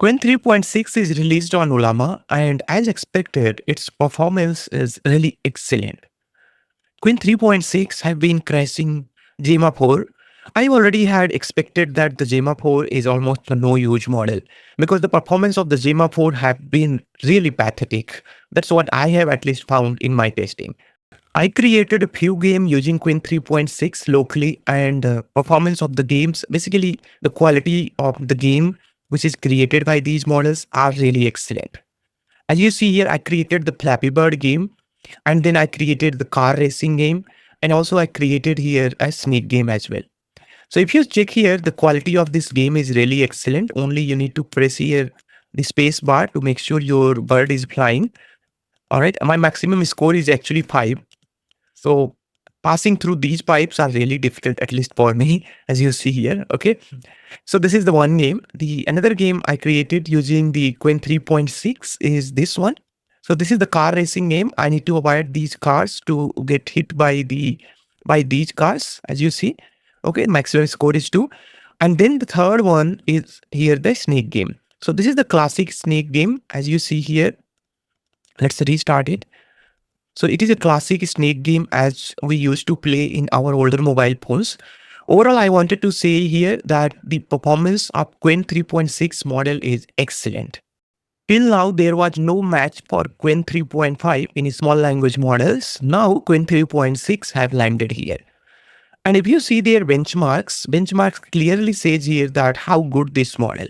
Qwen 3.6 is released on Ollama, and as expected, its performance is really excellent. Qwen 3.6 have been crashing Gemma 4. I already had expected that the Gemma 4 is almost a no use model because the performance of the Gemma 4 have been really pathetic. That's what I have at least found in my testing. I created a few games using Qwen 3.6 locally, and performance of the games, basically the quality of the game which is created by these models are really excellent. As you see here, I created the Flappy Bird game, and then I created the car racing game, and also I created here a snake game as well. So if you check here, the quality of this game is really excellent. Only you need to press here the space bar to make sure your bird is flying. All right, my maximum score is actually 5. So passing through these pipes are really difficult, at least for me, as you see here. Okay. So this is the one game. The another game I created using the Qwen 3.6 is this one. So this is the car racing game. I need to avoid these cars to get hit by these cars, as you see. Okay, maximum score is 2. And then the third one is here the snake game. So this is the classic snake game, as you see here. Let's restart it. So it is a classic snake game as we used to play in our older mobile phones. Overall, I wanted to say here that the performance of Qwen 3.6 model is excellent. Till now, there was no match for Qwen 3.5 in small language models. Now, Qwen 3.6 have landed here. And if you see their benchmarks clearly says here that how good this model.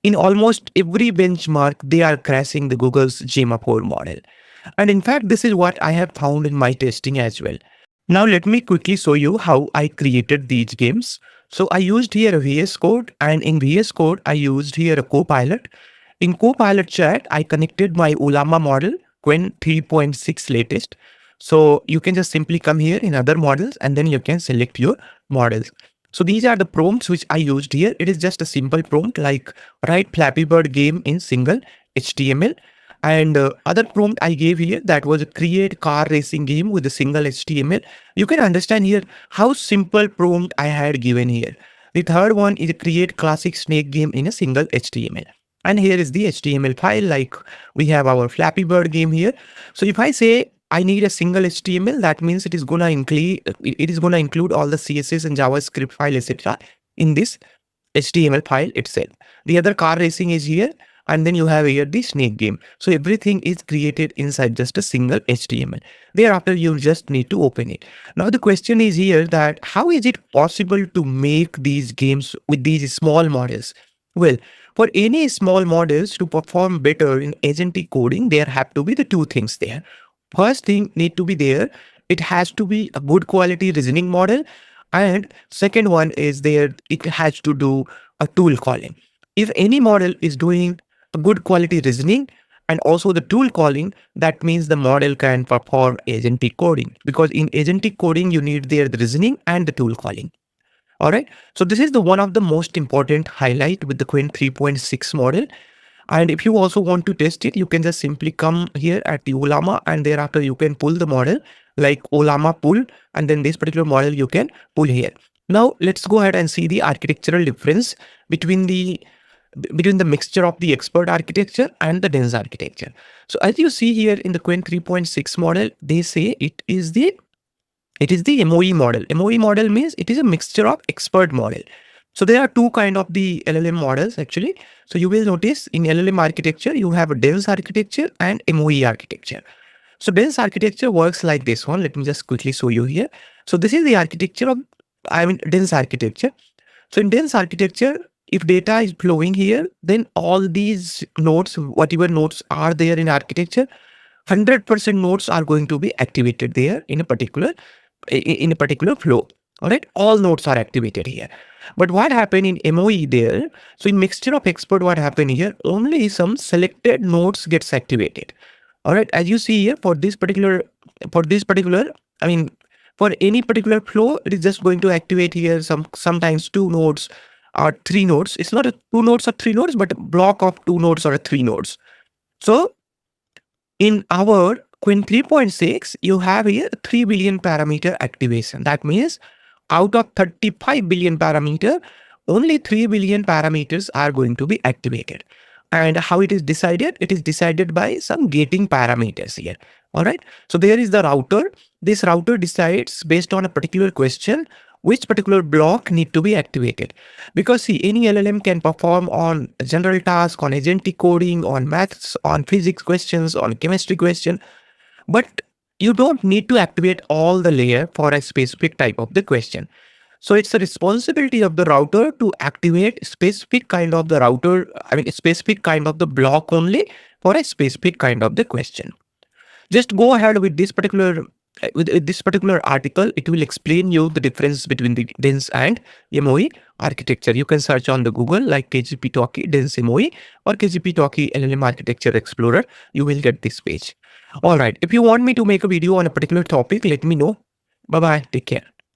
In almost every benchmark, they are crashing the Google's Gemma 4 model. And in fact, this is what I have found in my testing as well. Now let me quickly show you how I created these games. So I used here a VS Code, and in VS Code, I used here a Copilot. In Copilot chat, I connected my Ollama model, Qwen 3.6 latest. So you can just simply come here in other models and then you can select your models. So these are the prompts which I used here. It is just a simple prompt like write Flappy Bird game in single HTML. And other prompt I gave here that was create car racing game with a single HTML. You can understand here how simple prompt I had given here. The third one is create classic snake game in a single HTML. And here is the HTML file, like we have our Flappy Bird game here. So if I say I need a single HTML, that means it is gonna include all the CSS and JavaScript file, etc. in this HTML file itself. The other car racing is here, and then you have here the snake game. So everything is created inside just a single HTML. Thereafter, you just need to open it. Now the question is here that how is it possible to make these games with these small models? Well, for any small models to perform better in agentic coding, there have to be the two things there. First thing need to be there. It has to be a good quality reasoning model. And second one is there, it has to do a tool calling. If any model is doing a good quality reasoning and also the tool calling, that means the model can perform agentic coding, because in agentic coding, you need there the reasoning and the tool calling. All right. So this is the one of the most important highlight with the Qwen 3.6 model. And if you also want to test it, you can just simply come here at the Ollama, and thereafter you can pull the model like Ollama pull, and then this particular model you can pull here. Now let's go ahead and see the architectural difference between the mixture of the expert architecture and the dense architecture. So as you see here in the Qwen 3.6 model, they say it is the MOE model. MOE model means it is a mixture of expert model. So there are two kind of the LLM models actually. So you will notice in LLM architecture, you have a dense architecture and MOE architecture. So dense architecture works like this one. Let me just quickly show you here. So this is the architecture of, dense architecture. So in dense architecture, if data is flowing here, then all these nodes, whatever nodes are there in architecture, 100% nodes are going to be activated there in a particular flow. All right, all nodes are activated here. But what happened in MOE there? So in mixture of expert, what happened here? Only some selected nodes gets activated. All right, as you see here for this particular, for any particular flow, it is just going to activate here sometimes 2 nodes or 3 nodes. It's not a 2 nodes or 3 nodes, but a block of 2 nodes or 3 nodes. So in our Qwen 3.6, you have here 3 billion parameter activation. That means out of 35 billion parameter, only 3 billion parameters are going to be activated. And how it is decided? It is decided by some gating parameters here. All right. So there is the router. This router decides based on a particular question which particular block need to be activated. Because see, any LLM can perform on general task, on agentic coding, on maths, on physics questions, on chemistry question, but you don't need to activate all the layer for a specific type of the question. So it's the responsibility of the router to activate specific kind of the router, I mean, a specific kind of the block only for a specific kind of the question. Just go ahead with this particular with this particular article. It will explain you the difference between the dense and MOE architecture. You can search on the Google like KGP Talkie dense MOE or KGP Talkie LLM architecture explorer. You will get this page. All right. If you want me to make a video on a particular topic, let me know. Bye bye. Take care.